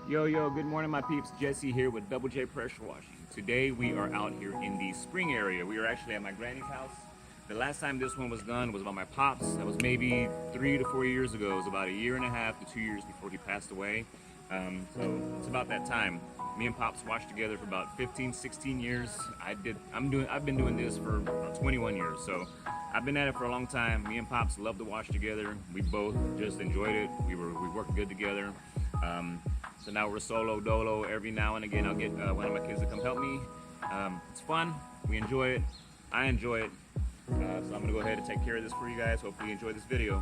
Yo, good morning my peeps. Jesse here with Double J Pressure Washing. Today we are out here in the spring area. We are actually at my granny's house. The last time this one was done was about my pops. That was maybe 3 to 4 years ago. It was about 1.5 to 2 years before he passed away. So it's about that time. Me and Pops washed together for about 15, 16 years. I've been doing this for about 21 years. So I've been at it for a long time. Me and Pops love to wash together. We both just enjoyed it. We worked good together. So now we're solo dolo. Every now and again I'll get one of my kids to come help me. It's fun. We enjoy it. I enjoy it. So I'm gonna go ahead and take care of this for you guys. Hopefully you enjoy this video.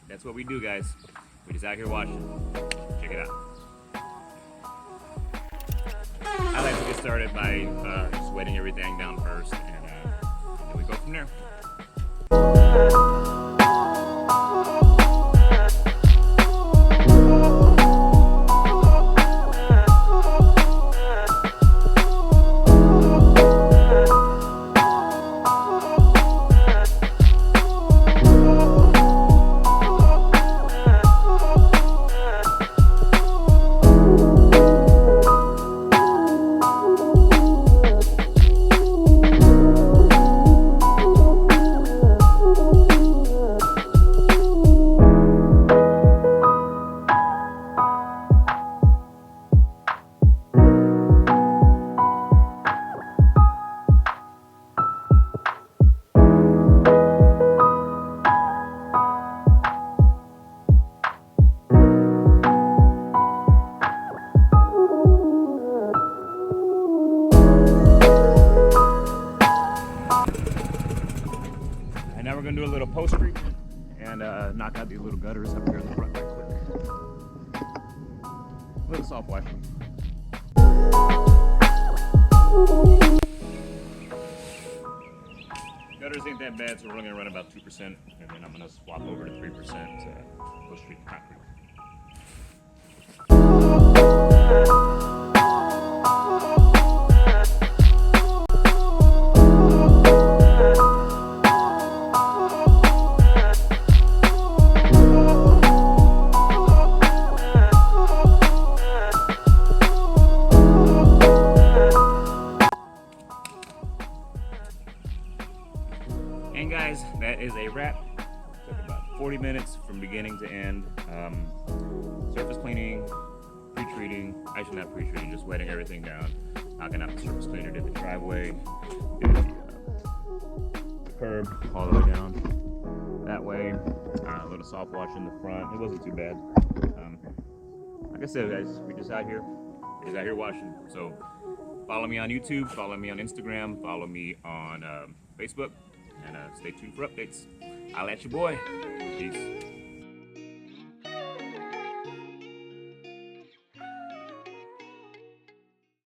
That's what we do, guys. We just out here washing. Check it out. I like to get started by just wetting everything down first, and then we go from there. Now we're gonna do a little post treatment and knock out these little gutters up here in the front right quick. A little soft washing. Gutters ain't that bad, so we're only gonna run about 2%, and then I'm gonna swap over to 3% post treatment concrete. And guys, that is a wrap. Took about 40 minutes from beginning to end. Surface cleaning, pre-treating, actually not pre-treating, just wetting everything down. Knocking out the surface cleaner, did the driveway, did the curb all the way down that way. A little soft wash in the front. It wasn't too bad. Like I said, guys, we're just out here washing. So follow me on YouTube, follow me on Instagram, follow me on Facebook. And stay tuned for updates. I'll at your boy. Peace.